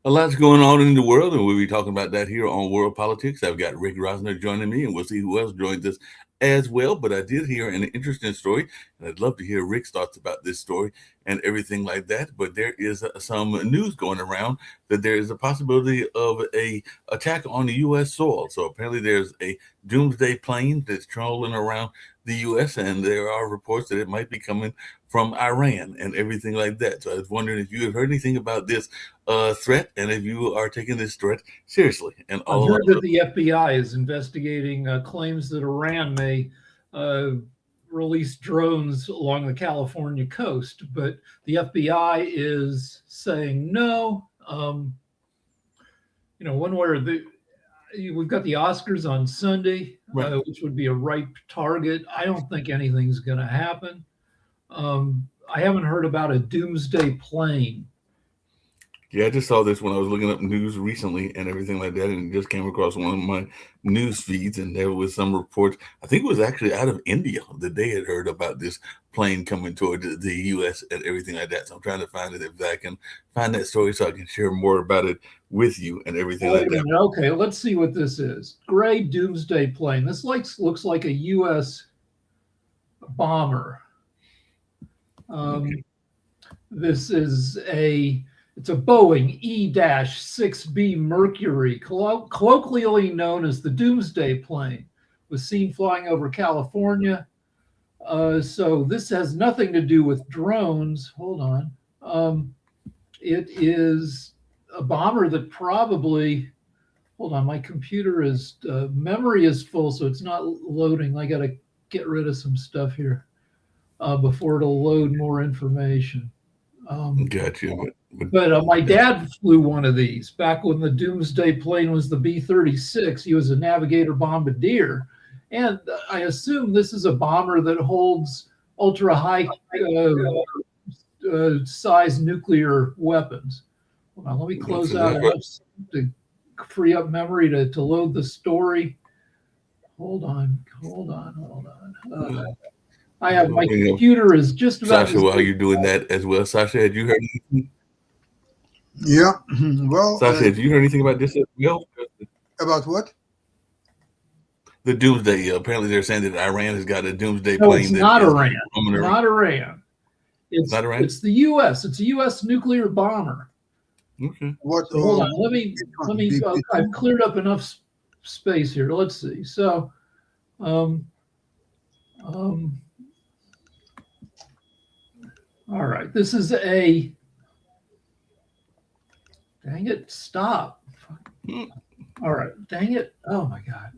A lot's going on in the world, and we'll be talking about that here on World Politics. I've got Rick Rosner joining me, and we'll see who else joins us as well. But I did hear an interesting story, and I'd love to hear Rick's thoughts about this story and everything like that. But there is some news going around that there is a possibility of a attack on the U.S. soil. So apparently there's a doomsday plane that's trolling around the U.S., and there are reports that it might be coming from Iran and everything like that. So I was wondering if you have heard anything about this threat, and if you are taking this threat seriously. And I've heard that the FBI is investigating claims that Iran may release drones along the California coast, but the FBI is saying no. One where we've got the Oscars on Sunday, right, which would be a ripe target. I don't think anything's going to happen. I haven't heard about a doomsday plane. Yeah, I just saw this when I was looking up news recently and everything like that, and it just came across one of my news feeds, and there was some reports. I think it was actually out of India that they had heard about this plane coming toward the U.S. and everything like that. So I'm trying to find it if I can find that story so I can share more about it with you and everything like that. Okay, let's see what this is. Gray doomsday plane. This looks like a U.S. bomber. This is it's a Boeing E-6B Mercury, colloquially known as the Doomsday Plane, was seen flying over California. So this has nothing to do with drones. Hold on. It is a bomber that probably, hold on, my computer is, memory is full, so it's not loading. I got to get rid of some stuff here before it'll load more information. Gotcha. But my dad flew one of these back when the Doomsday plane was the B-36. He was a Navigator bombardier. And I assume this is a bomber that holds ultra high size nuclear weapons. Hold on, let me close out to free up memory to load the story. Hold on. I have my computer is just about. Sasha, while you're doing that as well, Sasha, had you heard anything? Yeah, well, Sasha, have you heard anything about this as well? About what? The doomsday. Apparently, they're saying that Iran has got a doomsday no, plane. It's not Iran. Not Iran. It's not Iran. It's the U.S. It's a U.S. nuclear bomber. Okay. What? So hold on. Let me. I've cleared up enough space here. Let's see. So, all right. This is a. Dang it! Stop. All right. Dang it! Oh my God.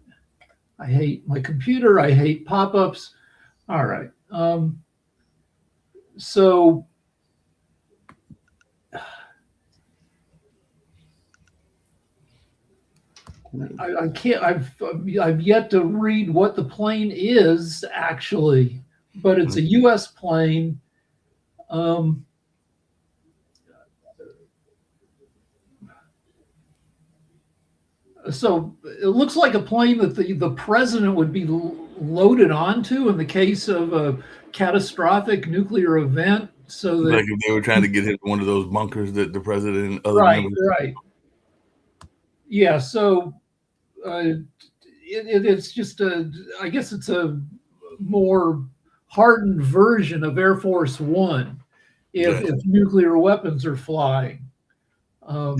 I hate my computer. I hate pop-ups. All right. So I can't. I've yet to read what the plane is actually, but it's a U.S. plane. So it looks like a plane that the president would be loaded onto in the case of a catastrophic nuclear event. So that, like if they were trying to get him one of those bunkers that the president and other right. Yeah. So it's just I guess it's a more hardened version of Air Force One if nuclear weapons are flying. Yeah.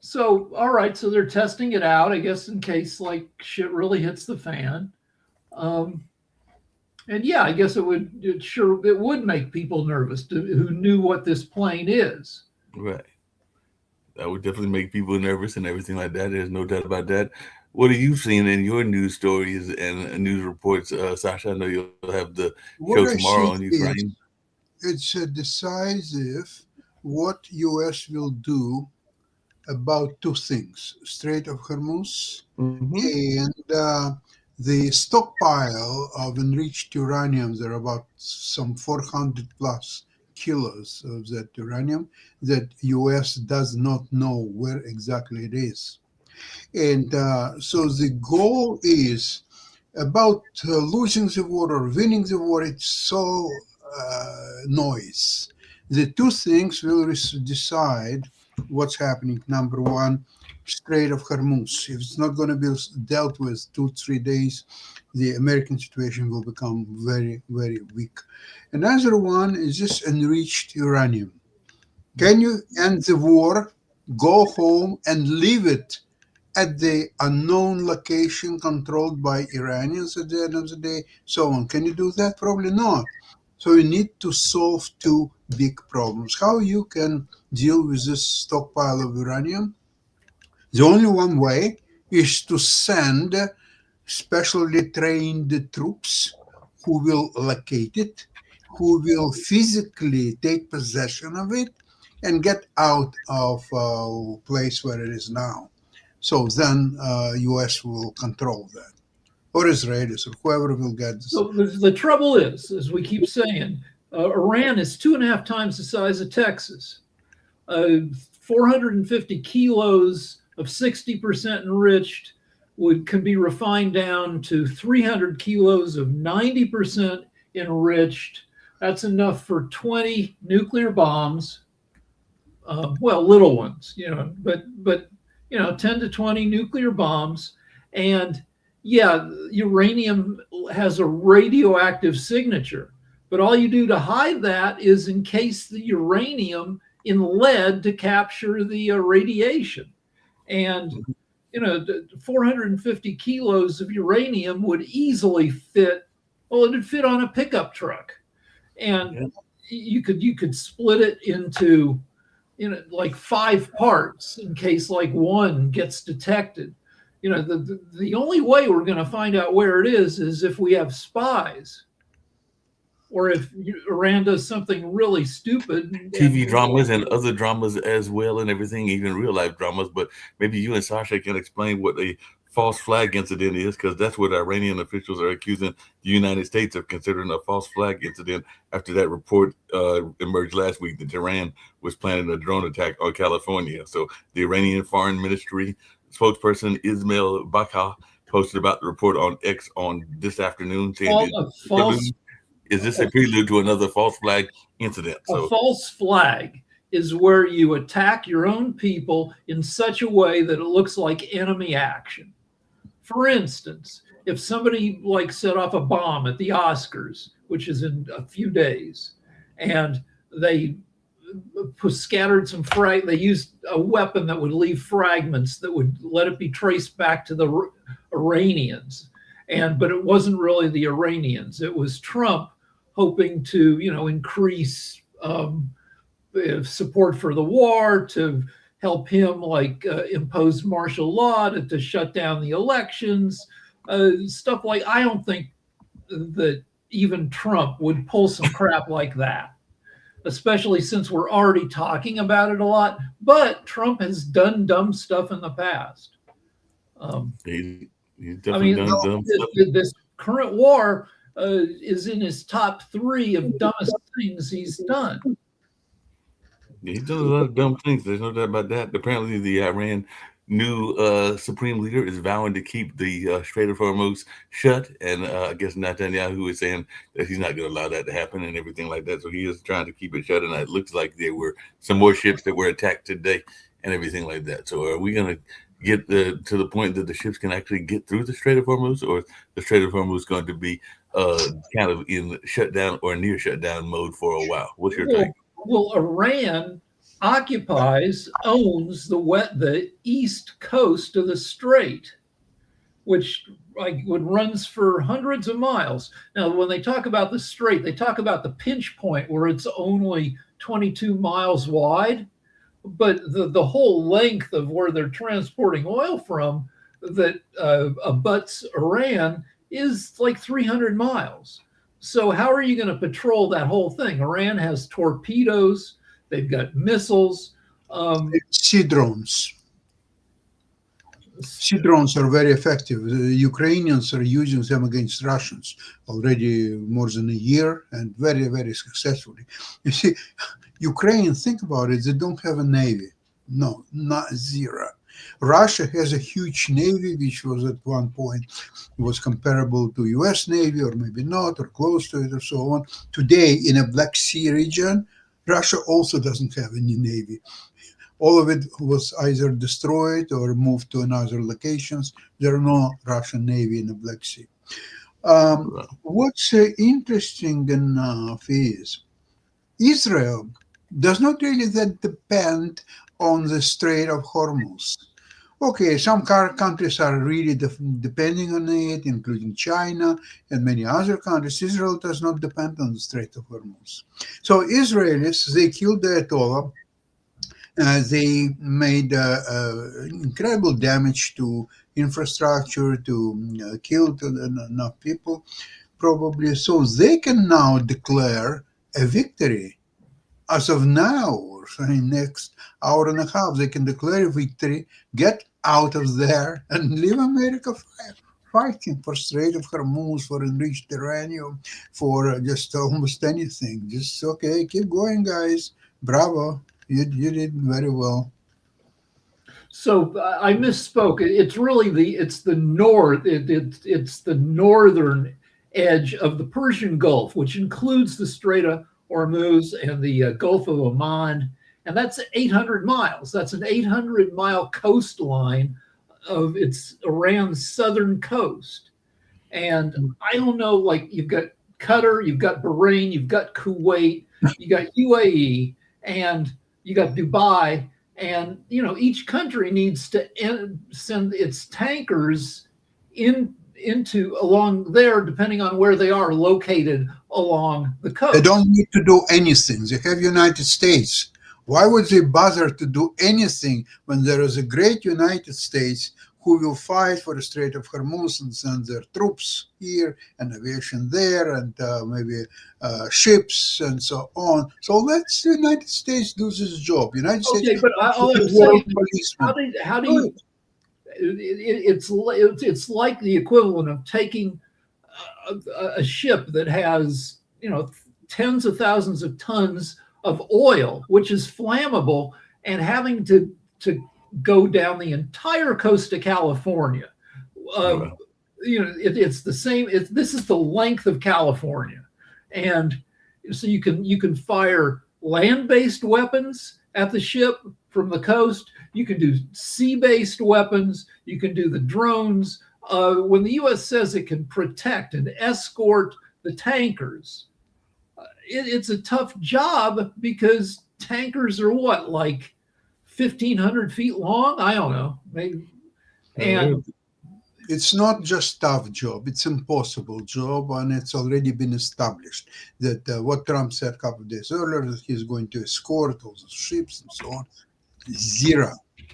So, all right, so they're testing it out, I guess, in case like shit really hits the fan. And yeah, I guess it would make people nervous who knew what this plane is. Right. That would definitely make people nervous and everything like that. There's no doubt about that. What have you seen in your news stories and news reports, Sasha? I know you'll have the show tomorrow on Ukraine. It's decisive what U.S. will do about two things: Strait of Hormuz Mhm. and the stockpile of enriched uranium. There are about some 400 plus kilos of that uranium that U.S. does not know where exactly it is. And so the goal is about losing the war or winning the war. It's so noise. The two things will decide what's happening. Number one, Strait of Hormuz. If it's not going to be dealt with 2 3 days, the American situation will become very, very weak. Another one is this enriched uranium. Can you end the war, go home, and leave it at the unknown location controlled by Iranians at the end of the day? So on. Can you do that? Probably not. So you need to solve two big problems. How you can deal with this stockpile of uranium? The only one way is to send specially trained troops who will locate it, who will physically take possession of it and get out of place where it is now. So then U.S. will control that, or Israelis, or whoever will get this. So the trouble is, as we keep saying, Iran is 2.5 times the size of Texas. 450 kilos of 60% enriched can be refined down to 300 kilos of 90% enriched. That's enough for 20 nuclear bombs. Well, little ones, but 10 to 20 nuclear bombs. And yeah, uranium has a radioactive signature, but all you do to hide that is encase the uranium in lead to capture the radiation. And 450 kilos of uranium would easily fit. Well, it'd fit on a pickup truck, and you could split it into like 5 parts in case like one gets detected. The only way we're going to find out where it is if we have spies, or if Iran does something really stupid. TV dramas and other dramas as well, and everything, even real life dramas. But maybe you and Sasha can explain what a false flag incident is, because that's what Iranian officials are accusing the United States of considering a false flag incident after that report emerged last week that Iran was planning a drone attack on California. So the Iranian Foreign Ministry spokesperson Ismail Baqa posted about the report on X on this afternoon, saying is this a prelude to another false flag incident? A false flag is where you attack your own people in such a way that it looks like enemy action. For instance, if somebody set off a bomb at the Oscars, which is in a few days, and they scattered some they used a weapon that would leave fragments that would let it be traced back to the Iranians. But it wasn't really the Iranians. It was Trump hoping to, increase support for the war, to help him impose martial law to shut down the elections, stuff like. I don't think that even Trump would pull some crap like that, especially since we're already talking about it a lot. But Trump has done dumb stuff in the past. He's definitely done dumb stuff. This current war is in his top 3 of dumbest things he's done. He's done a lot of dumb things. There's no doubt about that. Apparently, the Iran new supreme leader is vowing to keep the Strait of Hormuz shut, and I guess Netanyahu is saying that he's not going to allow that to happen and everything like that. So he is trying to keep it shut, and it looks like there were some more ships that were attacked today and everything like that. So are we going to get to the point that the ships can actually get through the Strait of Hormuz, or the Strait of Hormuz going to be kind of in shutdown or near shutdown mode for a while? What's your take? Well, Iran owns the east coast of the strait, which runs for hundreds of miles. Now, when they talk about the strait, they talk about the pinch point where it's only 22 miles wide, but the whole length of where they're transporting oil from that abuts Iran is like 300 miles. So how are you going to patrol that whole thing? Iran has torpedoes. They've got missiles. Sea drones. Sea drones are very effective. The Ukrainians are using them against Russians already more than a year and very, very successfully. You see, Ukraine, think about it, they don't have a navy. No, not zero. Russia has a huge navy, which was at one point was comparable to US Navy, or maybe not, or close to it, or so on. Today, in a Black Sea region, Russia also doesn't have any navy. All of it was either destroyed or moved to another locations. There are no Russian Navy in the Black Sea. What's interesting enough is Israel does not really that depend on the Strait of Hormuz. Okay, some countries are really depending on it, including China and many other countries. Israel does not depend on the Strait of Hormuz. So Israelis, they killed the Ayatollah. They made incredible damage to infrastructure, to killed enough people, probably. So they can now declare a victory. As of now, or in next hour and a half, they can declare a victory, get out of there, and leave America fighting for Strait of Hormuz, for enriched uranium, for just almost anything. Just, okay, keep going, guys. Bravo. You did very well. So I misspoke. It's really it's the north. It's the northern edge of the Persian Gulf, which includes the Strait of Hormuz and the Gulf of Oman, and that's 800 miles. That's an 800-mile coastline of Iran's southern coast. And I don't know, like you've got Qatar, you've got Bahrain, you've got Kuwait, you got UAE, and you got Dubai, and each country needs to send its tankers into along there, depending on where they are located along the coast. They don't need to do anything. They have United States. Why would they bother to do anything when there is a great United States who will fight for the Strait of Hormuz and send their troops here and aviation there and maybe ships and so on. So let the United States do this job. United States. But all I'm saying is, how do you? It's like the equivalent of taking a ship that has tens of thousands of tons of oil, which is flammable, and having to go down the entire coast of California. It's the same. This is the length of California, and so you can fire land-based weapons at the ship from the coast. You can do sea-based weapons. You can do the drones. When the U.S. says it can protect and escort the tankers, it's a tough job because tankers are like 1,500 feet long. I don't know. Maybe. And it's not just tough job. It's impossible job, and it's already been established that what Trump said a couple of days earlier, that he's going to escort all the ships and so on. Zero.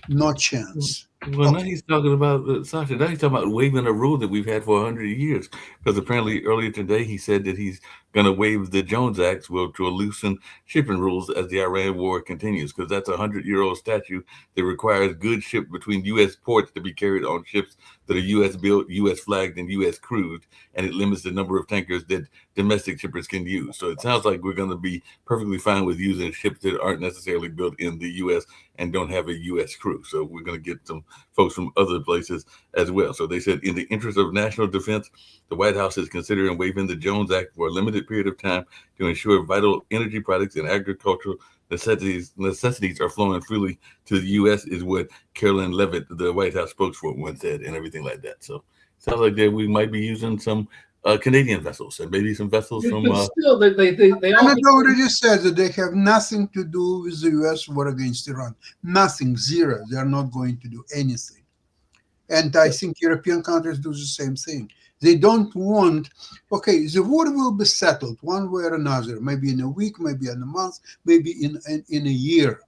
No chance. Well, now he's talking about, Sasha, now he's talking about waiving a rule that we've had for 100 years. Because apparently earlier today he said that he's going to waive the Jones Act, which will loosen shipping rules as the Iran war continues. Because that's a 100-year-old statute that requires goods shipped between U.S. ports to be carried on ships that are U.S. built, U.S. flagged, and U.S. crewed. And it limits the number of tankers that domestic shippers can use. So it sounds like we're going to be perfectly fine with using ships that aren't necessarily built in the U.S. and don't have a U.S. crew. So we're going to get some folks from other places as well. So they said, in the interest of national defense, the White House is considering waiving the Jones Act for a limited period of time to ensure vital energy products and agricultural necessities are flowing freely to the U.S. is what Carolyn Levitt, the White House spokeswoman, said, and everything like that. So it sounds like that we might be using some Canadian vessels and maybe some vessels from. Still, they already said that they have nothing to do with the U.S. war against Iran. Nothing, zero. They are not going to do anything. And I think European countries do the same thing. They don't want, okay, the war will be settled one way or another, maybe in a week, maybe in a month, maybe in a year.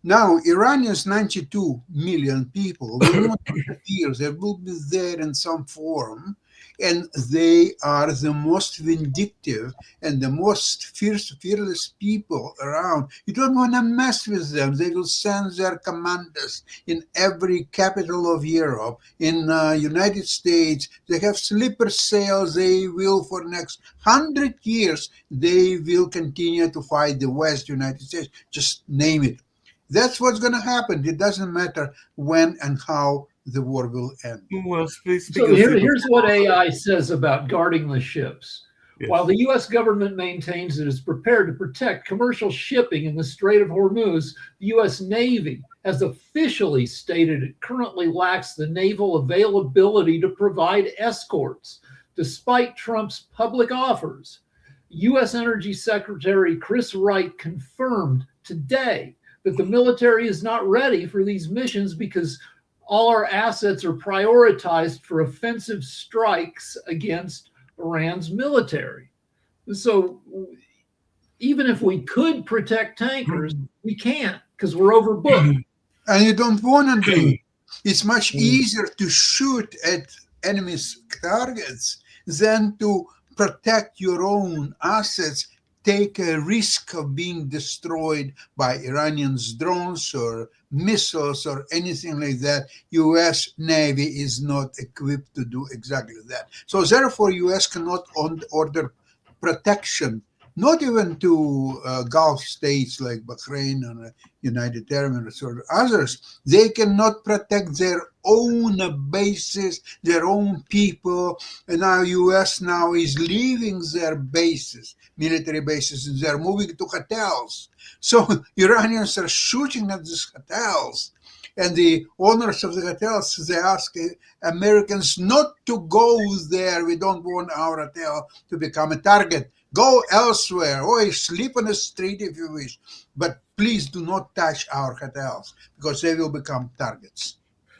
Now, Iranians, 92 million people, will not disappear. They will be there in some form. And they are the most vindictive and the most fearless people around. You don't want to mess with them. They will send their commanders in every capital of Europe. In United States, they have sleeper cells. They will, for next 100 years, they will continue to fight the West United States. Just name it. That's what's going to happen. It doesn't matter when and how the war will end. Well, So here's what AI says about guarding the ships. Yes. While the U.S. government maintains it is prepared to protect commercial shipping in the Strait of Hormuz, the U.S. Navy has officially stated it currently lacks the naval availability to provide escorts, despite Trump's public offers. U.S. Energy Secretary Chris Wright confirmed today that the military is not ready for these missions because all our assets are prioritized for offensive strikes against Iran's military. So even if we could protect tankers, we can't because we're overbooked. And you don't want to do it. It's much easier to shoot at enemy's targets than to protect your own assets, take a risk of being destroyed by Iranians' drones or missiles or anything like that. U.S. Navy is not equipped to do exactly that. So therefore, U.S. cannot order protection, not even to Gulf states like Bahrain and United Arab Emirates or others. They cannot protect their own bases, their own people. And now U.S. now is leaving their bases, military bases, and they're moving to hotels. So Iranians are shooting at these hotels. And the owners of the hotels, they ask Americans not to go there. We don't want our hotel to become a target. Go elsewhere, or sleep on the street if you wish, but please do not touch our hotels because they will become targets.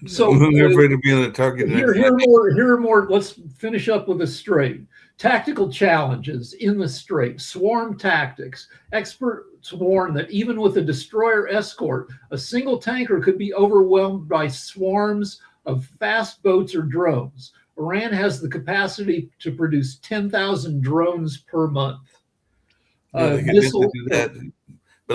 So they're afraid of being a target. Here are more. Let's finish up with the Strait. Tactical challenges in the Strait, swarm tactics. Experts warn that even with a destroyer escort, a single tanker could be overwhelmed by swarms of fast boats or drones. Iran has the capacity to produce 10,000 drones per month. But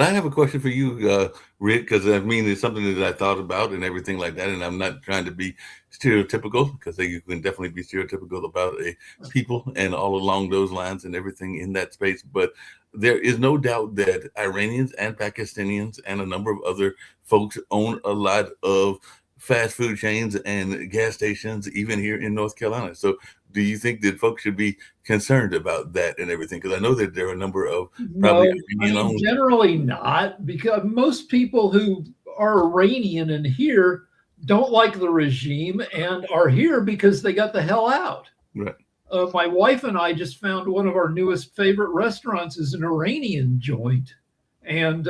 I have a question for you, Rick, because I mean, it's something that I thought about and everything like that. And I'm not trying to be stereotypical because you can definitely be stereotypical about a people and all along those lines and everything in that space. But there is no doubt that Iranians and Pakistanians and a number of other folks own a lot of fast food chains and gas stations, even here in North Carolina. So do you think that folks should be concerned about that and everything? Because I know that there are a number of probably generally not, because most people who are Iranian and here don't like the regime and are here because they got the hell out. Right. My wife and I just found one of our newest favorite restaurants is an Iranian joint. And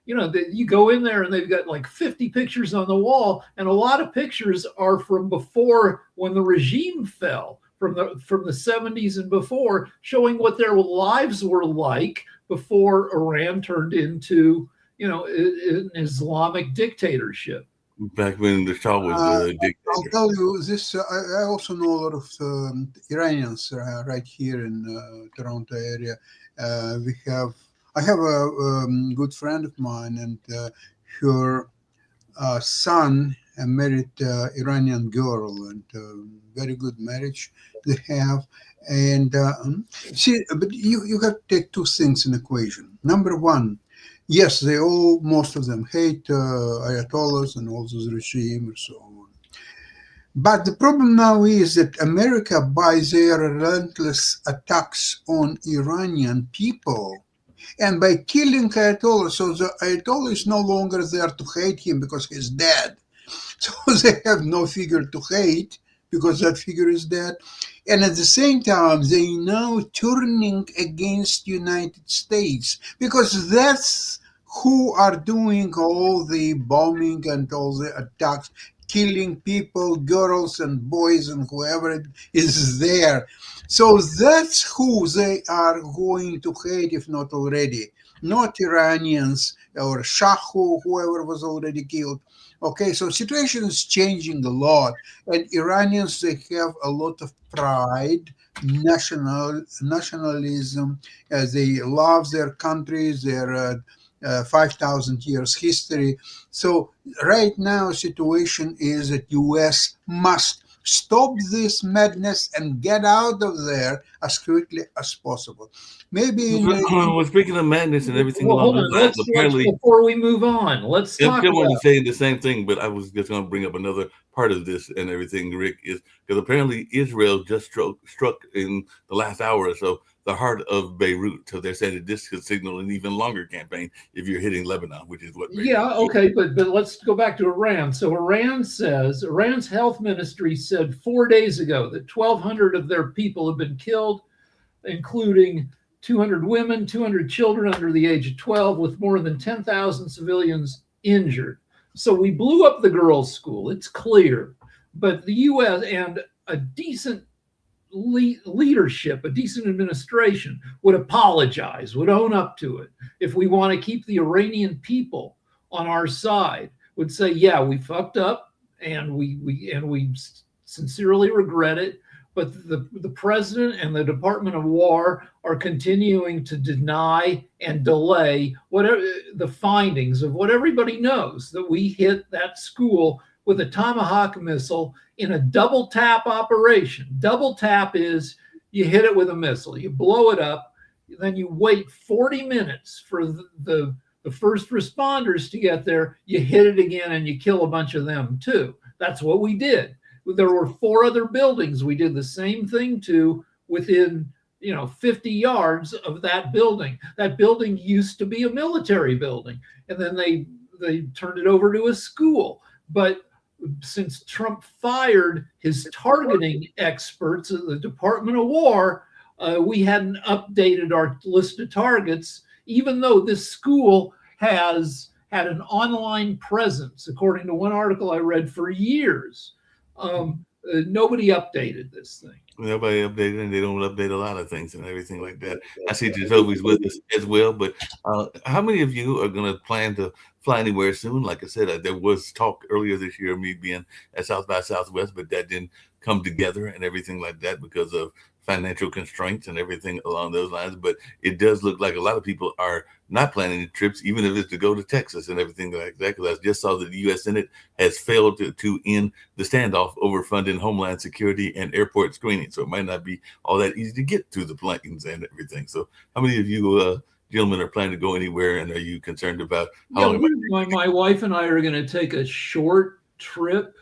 you go in there and they've got like 50 pictures on the wall, and a lot of pictures are from before when the regime fell, from the 70s and before, showing what their lives were like before Iran turned into, an Islamic dictatorship. Back when the Shah was the dictator. I'll tell you this. I also know a lot of Iranians right here in Toronto area. I have a good friend of mine, and her son married Iranian girl, and very good marriage they have. And but you have to take two things in equation. Number one, yes, most of them hate Ayatollahs and all those regimes and so on. But the problem now is that America, by their relentless attacks on Iranian people, and by killing Ayatollah, so the Ayatollah is no longer there to hate him because he's dead. So they have no figure to hate because that figure is dead. And at the same time, they now turning against United States because that's who are doing all the bombing and all the attacks, killing people, girls and boys and whoever is there. So that's who they are going to hate, if not already. not Iranians or Shahu, whoever was already killed. Okay, so situation is changing a lot, and Iranians, they have a lot of pride, nationalism, as they love their country, their 5,000 years history. So right now situation is that US must stop this madness and get out of there as quickly as possible. Maybe in Well, speaking of madness and everything Well, along hold those on. lines, Let's apparently, before we move on, let's I'm talk still want to about. say the same thing, but I was just going to bring up another part of this and everything, Rick, is because apparently Israel just struck in the last hour or so the heart of Beirut. So they're saying that this could signal an even longer campaign if you're hitting Lebanon, which is what Beirut Yeah, is. okay, but let's go back to Iran. So Iran says Iran's health ministry said 4 days ago that 1,200 of their people have been killed, including 200 women, 200 children under the age of 12, with more than 10,000 civilians injured. So we blew up the girls' school. It's clear, but the U.S. and a decent leadership, a decent administration would apologize, would own up to it. If we want to keep the Iranian people on our side, would say, yeah, we fucked up and we sincerely regret it. But the president and the Department of War are continuing to deny and delay whatever the findings of what everybody knows, that we hit that school with a Tomahawk missile in a double tap operation. Double tap is you hit it with a missile, you blow it up, then you wait 40 minutes for the first responders to get there, you hit it again and you kill a bunch of them too. That's what we did. There were 4 other buildings we did the same thing to within 50 yards of that building. That building used to be a military building, and then they turned it over to a school. But since Trump fired his targeting experts at the Department of War, we hadn't updated our list of targets, even though this school has had an online presence, according to one article I read, for years. Nobody updated this thing. Nobody updated, and they don't update a lot of things and everything like that. I see Jacoby's with us as well, but how many of you are going to plan to fly anywhere soon? Like I said, there was talk earlier this year of me being at South by Southwest, but that didn't come together and everything like that because of financial constraints and everything along those lines. But it does look like a lot of people are not planning trips, even if it's to go to Texas and everything like that. Because I just saw that the U.S. Senate has failed to end the standoff over funding Homeland Security and airport screening. So it might not be all that easy to get to the planes and everything. So how many of you gentlemen are planning to go anywhere, and are you concerned about how long? My wife and I are going to take a short trip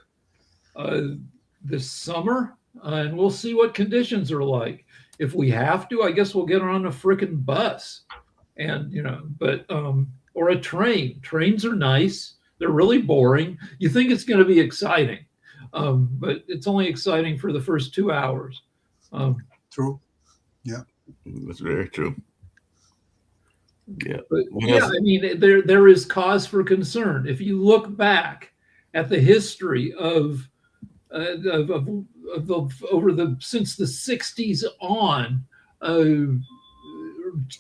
this summer, and we'll see what conditions are like. If we have to, I guess we'll get on a frickin' bus, and or a train. Trains are nice. They're really boring. You think it's going to be exciting, but it's only exciting for the first 2 hours. True. Yeah. That's very true. Yeah. But yeah, I mean, there is cause for concern. If you look back at the history of since the 60s on,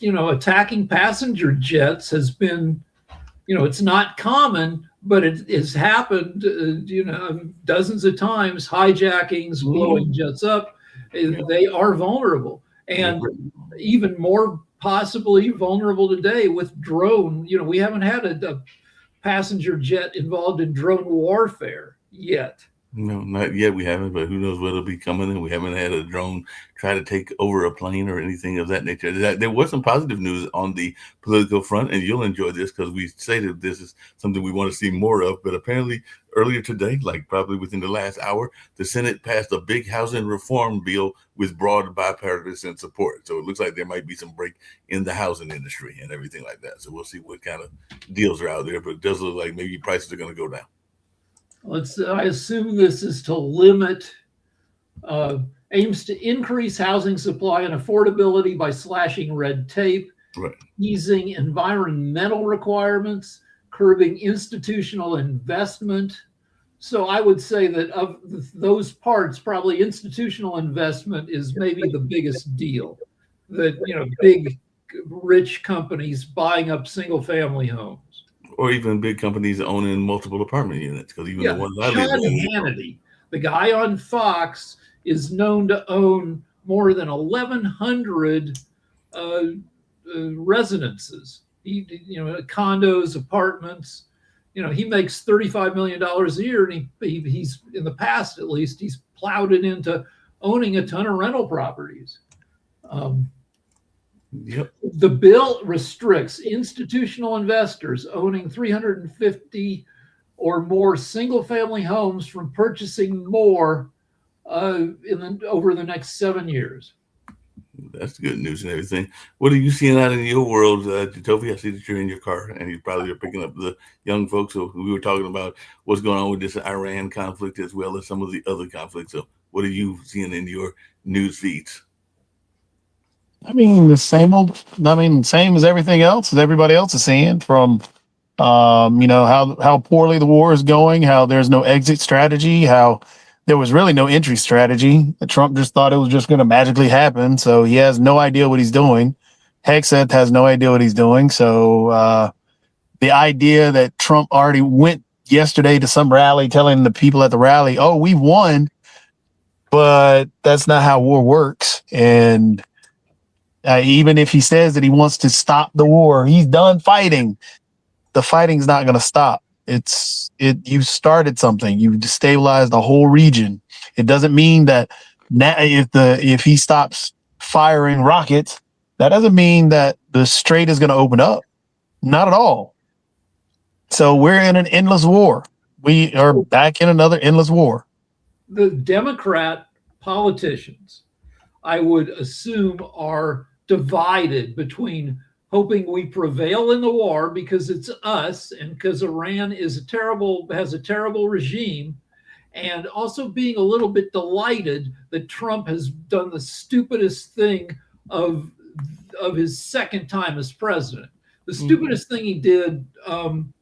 attacking passenger jets has been, it's not common, but it has happened, dozens of times. Hijackings, blowing jets up, they are vulnerable, and even more possibly vulnerable today with drone. We haven't had a passenger jet involved in drone warfare yet. No, not yet. We haven't, but who knows what'll be coming. And we haven't had a drone try to take over a plane or anything of that nature. There was some positive news on the political front, and you'll enjoy this because we say that this is something we want to see more of. But apparently, earlier today, like probably within the last hour, the Senate passed a big housing reform bill with broad bipartisan support. So it looks like there might be some break in the housing industry and everything like that. So we'll see what kind of deals are out there. But it does look like maybe prices are going to go down. I assume this is to limit, aims to increase housing supply and affordability by slashing red tape, right, easing environmental requirements, curbing institutional investment. So I would say that of those parts, probably institutional investment is maybe the biggest deal. That big rich companies buying up single family homes. Or even big companies owning multiple apartment units, because even the Yeah, ones I live Sean in. Hannity, the guy on Fox, is known to own more than 1,100 residences. Condos, apartments. He makes $35 million a year, and he's in the past, at least, he's plowed it into owning a ton of rental properties. Yep. The bill restricts institutional investors owning 350 or more single-family homes from purchasing more over the next 7 years. That's good news and everything. What are you seeing out in your world, Toby? I see that you're in your car and you probably are picking up the young folks. So we were talking about what's going on with this Iran conflict as well as some of the other conflicts. So what are you seeing in your news feeds? I mean, the same old. I mean, same as everything else, as everybody else is seeing. From, how poorly the war is going, how there's no exit strategy, how there was really no entry strategy. Trump just thought it was just going to magically happen, so he has no idea what he's doing. Hegseth has no idea what he's doing. So the idea that Trump already went yesterday to some rally, telling the people at the rally, "Oh, we've won," but that's not how war works, and even if he says that he wants to stop the war, he's done fighting. The fighting's not going to stop. You started something. You destabilized the whole region. It doesn't mean that now if he stops firing rockets, that doesn't mean that the strait is going to open up. Not at all. So we're in an endless war. We are back in another endless war. The Democrat politicians, I would assume, are divided between hoping we prevail in the war because it's us and because Iran has a terrible regime, and also being a little bit delighted that Trump has done the stupidest thing of his second time as president. The stupidest thing he did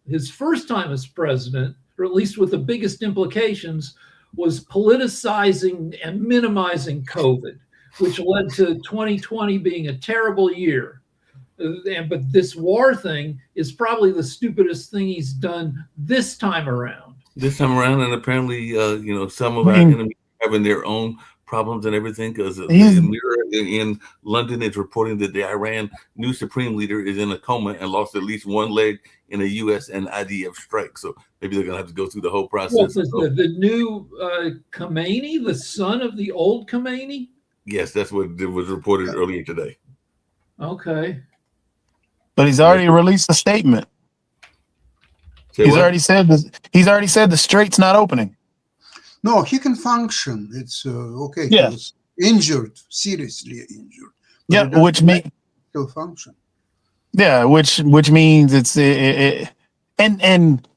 his first time as president, or at least with the biggest implications, was politicizing and minimizing COVID, which led to 2020 being a terrible year. But this war thing is probably the stupidest thing he's done this time around. And apparently, some of our enemies are having their own problems and everything, because the Mirror in London is reporting that the Iran new supreme leader is in a coma and lost at least one leg in a U.S. and IDF strike. So maybe they're going to have to go through the whole process. The new Khamenei, the son of the old Khamenei? Yes, that's what was reported earlier today. Okay. But he's already released a statement. He's already said the strait's not opening. No, he can function. It's okay. Yeah. He was injured, seriously injured. Yeah, which means still function. Yeah, which means and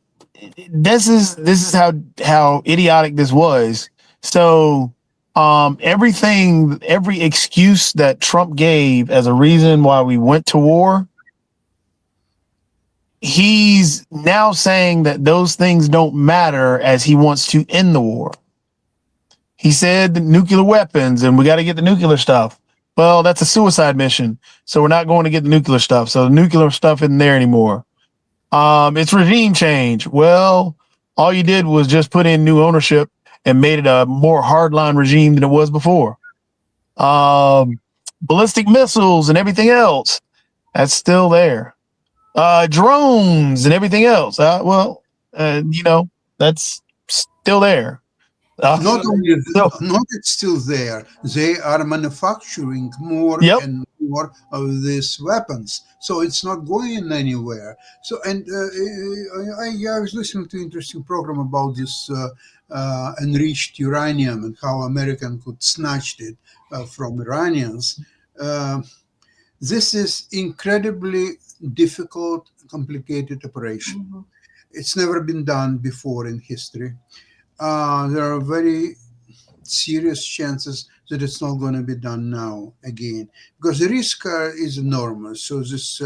this is how idiotic this was. So every excuse that Trump gave as a reason why we went to war, he's now saying that those things don't matter as he wants to end the war. He said the nuclear weapons and we got to get the nuclear stuff. Well, that's a suicide mission. So we're not going to get the nuclear stuff. So the nuclear stuff isn't there anymore. It's regime change. Well, all you did was just put in new ownership and made it a more hardline regime than it was before. Ballistic missiles and everything else, that's still there. Drones and everything else. That's still there. Not it's still there. They are manufacturing more and more of these weapons, so it's not going anywhere. So, and I was listening to an interesting program about this enriched uranium and how American could snatch it from Iranians. This is incredibly difficult, complicated operation. Mm-hmm. It's never been done before in history. There are very serious chances that it's not going to be done now again, because the risk is enormous. So this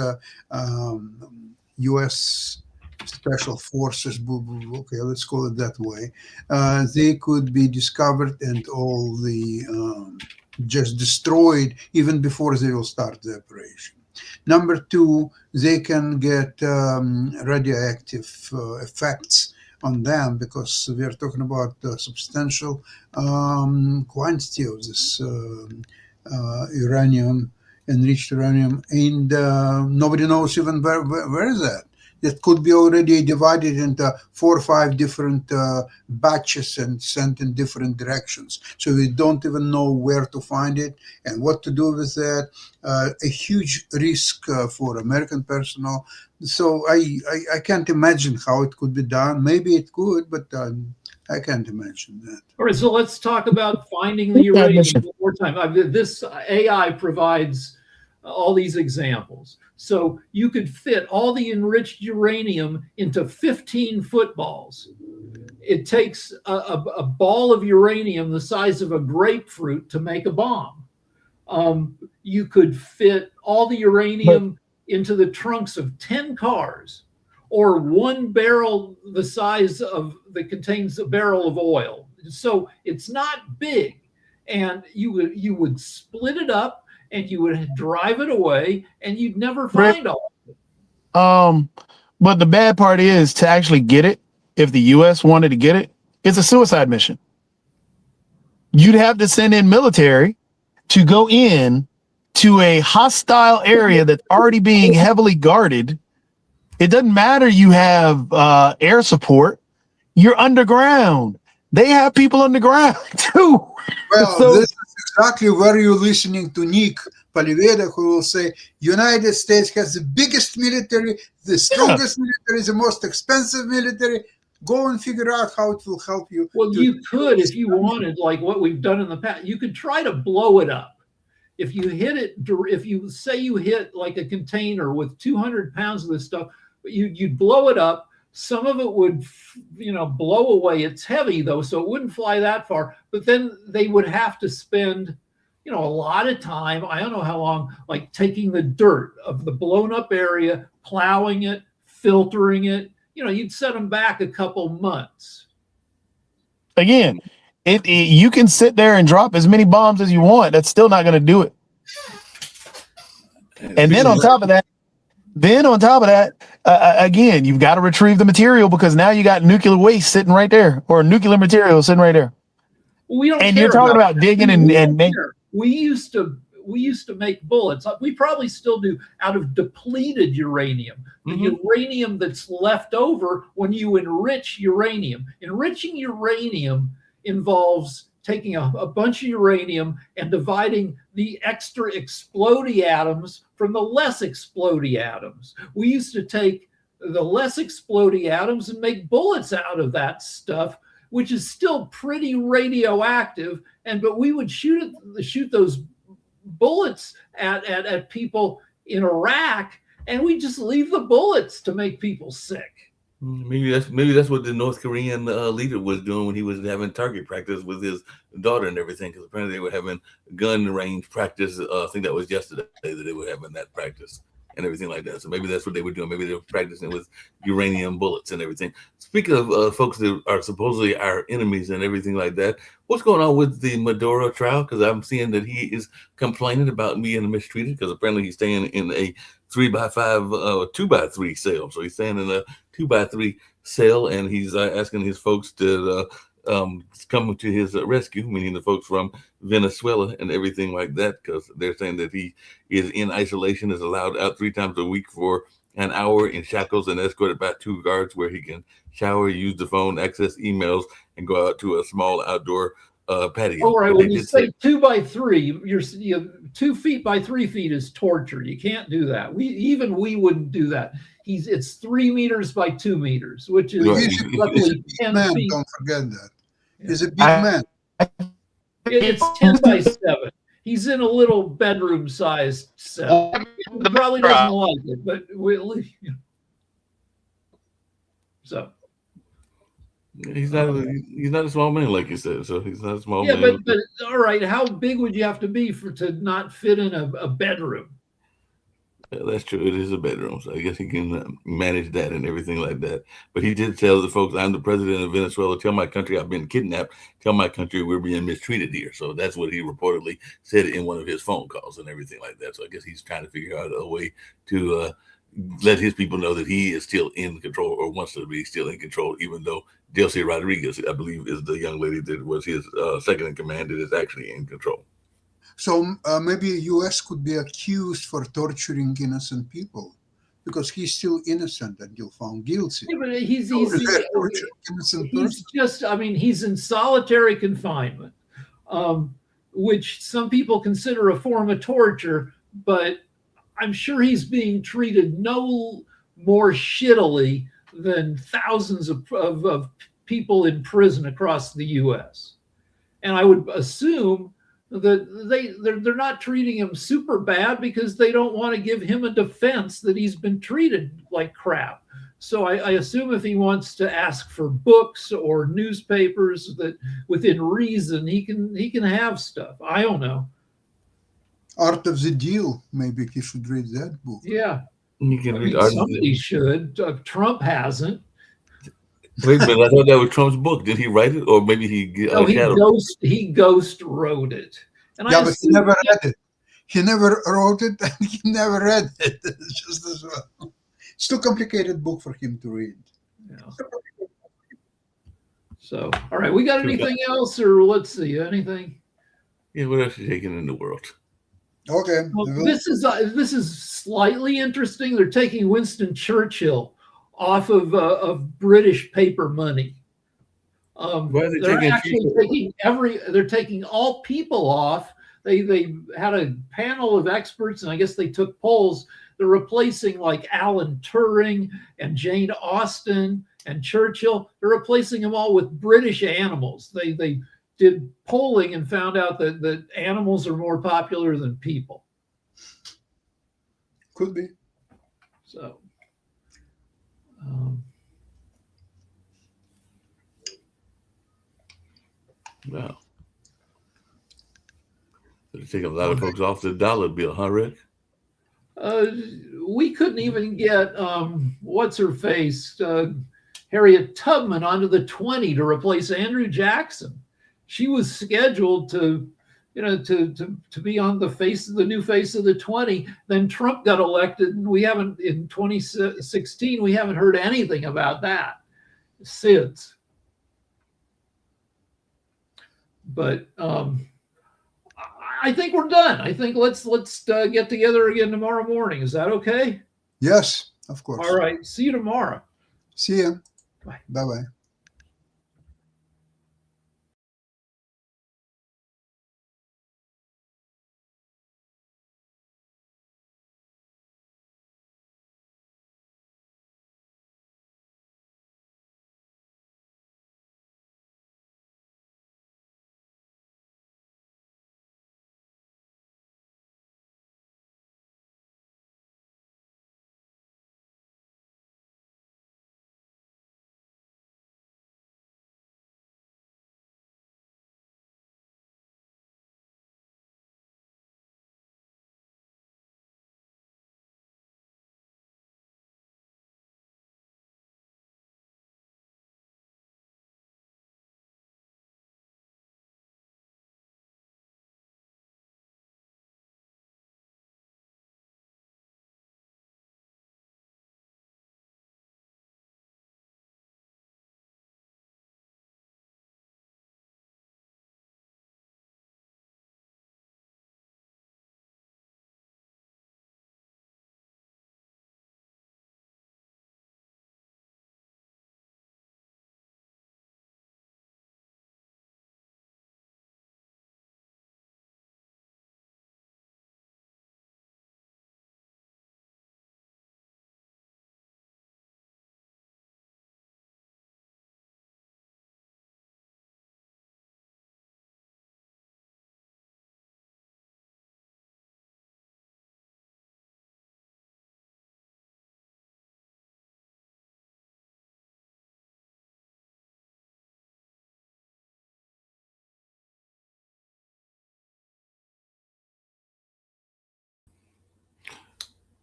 U.S. special forces, okay, let's call it that way, they could be discovered and all the just destroyed even before they will start the operation. Number two, they can get radioactive effects on them because we are talking about substantial quantity of this uranium, enriched uranium, and nobody knows even where is that. It could be already divided into 4 or 5 different batches and sent in different directions. So we don't even know where to find it and what to do with that. A huge risk for American personnel. So I can't imagine how it could be done. Maybe it could, but I can't imagine that. All right, so let's talk about finding the uranium one more time. This AI provides all these examples. So you could fit all the enriched uranium into 15 footballs. It takes a ball of uranium the size of a grapefruit to make a bomb. You could fit all the uranium into the trunks of 10 cars, or one barrel the size of that contains a barrel of oil. So it's not big, and you would split it up and you would drive it away, and you'd never find all of it. But the bad part is to actually get it. If the U.S. wanted to get it, it's a suicide mission. You'd have to send in military to go in to a hostile area that's already being heavily guarded. It doesn't matter you have air support. You're underground. They have people underground too. Well, So- this is exactly where you're listening to Nick Paliveda, who will say United States has the biggest military, the strongest military, the most expensive military. Go and figure out how it will help you. Well, to- you could, if you wanted, like what we've done in the past, you could try to blow it up. If you hit it, if you say you hit like a container with 200 pounds of this stuff, you'd blow it up. Some of it would, blow away. It's heavy though, so it wouldn't fly that far. But then they would have to spend, a lot of time. I don't know how long, like taking the dirt of the blown up area, plowing it, filtering it. You'd set them back a couple months. Again, you can sit there and drop as many bombs as you want. That's still not going to do it. And then on top of that, again, you've got to retrieve the material because now you got nuclear waste sitting right there, or nuclear material sitting right there. We don't. And care you're talking about digging and make. We used to make bullets. We probably still do out of depleted uranium. The uranium that's left over when you enrich uranium. Enriching uranium involves taking a bunch of uranium and dividing the extra explodey atoms from the less explodey atoms. We used to take the less explodey atoms and make bullets out of that stuff, which is still pretty radioactive. But we would shoot those bullets at people in Iraq, and we just leave the bullets to make people sick. Maybe that's what the North Korean leader was doing when he was having target practice with his daughter and everything. Because apparently they were having gun range practice. I think that was yesterday that they were having that practice and everything like that. So maybe that's what they were doing. Maybe they were practicing with uranium bullets and everything. Speaking of folks that are supposedly our enemies and everything like that, what's going on with the Maduro trial? Because I'm seeing that he is complaining about being mistreated because apparently he's staying in a 3x5, 2x3 cell. So he's staying in a 2x3 cell, and he's asking his folks to come to his rescue, meaning the folks from Venezuela and everything like that, because they're saying that he is in isolation, is allowed out 3 times a week for an hour in shackles and escorted by 2 guards where he can shower, use the phone, access emails, and go out to a small outdoor patio. All right, when you say 2x3, you're 2 feet by 3 feet is torture. You can't do that. We wouldn't do that. It's 3 meters by 2 meters, which is roughly 10 man, feet. don't forget that. He's a big man. It's 10 by 7. He's in a little bedroom-sized cell. He probably doesn't like it, but so. He's not a small man, like you said. So he's not a small Yeah, man. but all right, how big would you have to be to not fit in a bedroom? Yeah, that's true. It is a bedroom, so I guess he can manage that and everything like that. But he did tell the folks, "I'm the president of Venezuela. Tell my country I've been kidnapped. Tell my country we're being mistreated here." So that's what he reportedly said in one of his phone calls and everything like that. So I guess he's trying to figure out a way to let his people know that he is still in control or wants to be still in control, even though Delcy Rodriguez, I believe, is the young lady that was his second in command that is actually in control. So maybe U.S. could be accused for torturing innocent people because he's still innocent until found guilty. Yeah, but Torturing innocent person. he's just, I mean, he's in solitary confinement, which some people consider a form of torture, but I'm sure he's being treated no more shittily than thousands of people in prison across the U.S. And I would assume that they're not treating him super bad because they don't want to give him a defense that he's been treated like crap. So I assume if he wants to ask for books or newspapers, that within reason he can have stuff. I don't know. Art of the Deal. Maybe he should read that book. Yeah, You can read somebody should. Trump hasn't. Wait a minute, I thought that was Trump's book. Did he write it, or maybe No, he ghost wrote it. And yeah, but he never read it. He never wrote it, and he never read it. It's just as well. It's too complicated book for him to read. Yeah. So, all right, we got anything else, or let's see, anything? Yeah, what else is taking in the world? Okay. Well, this is slightly interesting. They're taking Winston Churchill off of British paper money. Why are they They're taking actually they're taking all people off. They had a panel of experts, and I guess they took polls. They're replacing like Alan Turing and Jane Austen and Churchill. They're replacing them all with British animals. They did polling and found out that animals are more popular than people. Could be. So, wow. They're taking a lot of folks off the dollar bill, huh, Rick? we couldn't even get what's her face, Harriet Tubman, onto the 20 to replace Andrew Jackson. She was scheduled to be on the new face of the 20. Then Trump got elected, and in 2016 we haven't heard anything about that since. But I think we're done. I think let's get together again tomorrow morning. Is that okay? Yes, of course. All right. See you tomorrow. See ya. Bye. Bye-bye.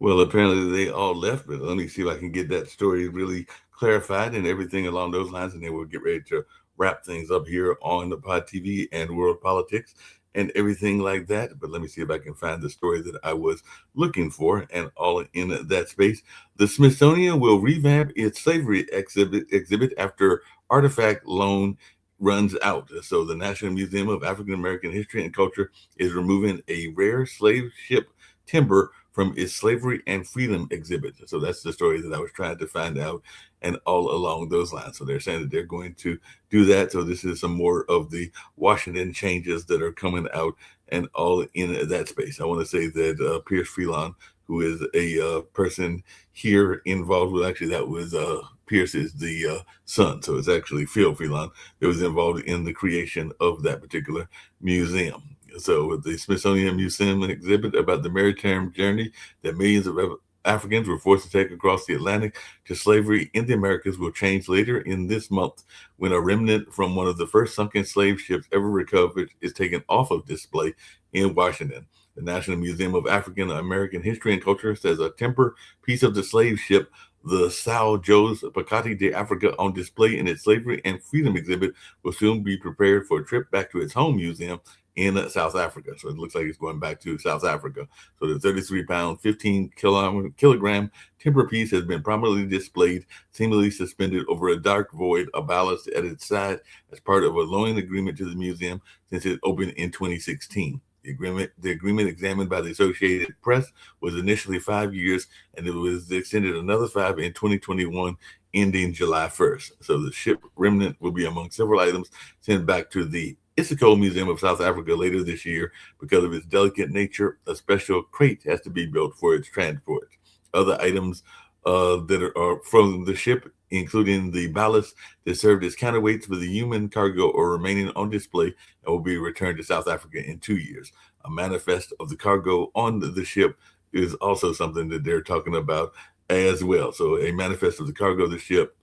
Well, apparently they all left, but let me see if I can get that story really clarified and everything along those lines, and then we'll get ready to wrap things up here on the Pod TV and World Politics and everything like that. But let me see if I can find the story that I was looking for and all in that space. The Smithsonian will revamp its slavery exhibit after artifact loan runs out. So the National Museum of African American History and Culture is removing a rare slave ship timber from its slavery and freedom exhibit. So that's the story that I was trying to find out, and all along those lines. So they're saying that they're going to do that. So this is some more of the Washington changes that are coming out and all in that space. I want to say that Pierce Phelan, who is a person here involved with, actually that was Pierce is the son. So it's actually Phil Phelan that was involved in the creation of that particular museum. So the Smithsonian Museum exhibit about the maritime journey that millions of Africans were forced to take across the Atlantic to slavery in the Americas will change later in this month when a remnant from one of the first sunken slave ships ever recovered is taken off of display in Washington. The National Museum of African American History and Culture says a timber piece of the slave ship, the São José Pacate de Africa, on display in its slavery and freedom exhibit, will soon be prepared for a trip back to its home museum in South Africa. So it looks like it's going back to South Africa. So the 33-pound, 15-kilogram timber piece has been prominently displayed, seemingly suspended over a dark void, a ballast at its side, as part of a loan agreement to the museum since it opened in 2016. The agreement examined by the Associated Press was initially 5 years, and it was extended another 5 in 2021, ending July 1st. So the ship remnant will be among several items sent back to the Isiko Museum of South Africa later this year. Because of its delicate nature, a special crate has to be built for its transport. Other items that are from the ship, including the ballast that served as counterweights for the human cargo, are remaining on display and will be returned to South Africa in 2 years. A manifest of the cargo on the ship is also something that they're talking about as well. So a manifest of the cargo of the ship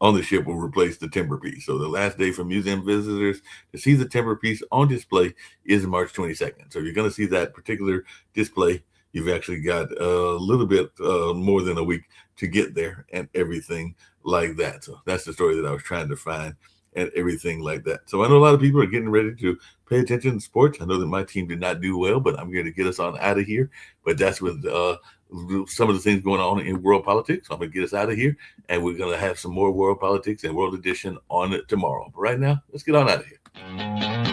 on the ship will replace the timber piece. So the last day for museum visitors to see the timber piece on display is March 22nd. So if you're going to see that particular display, you've actually got a little bit more than a week to get there and everything like that. So that's the story that I was trying to find and everything like that. So I know a lot of people are getting ready to pay attention to sports. I know that my team did not do well, but I'm going to get us on out of here. But that's with some of the things going on in world politics. So I'm going to get us out of here, and we're going to have some more world politics and world edition on it tomorrow. But right now, let's get on out of here.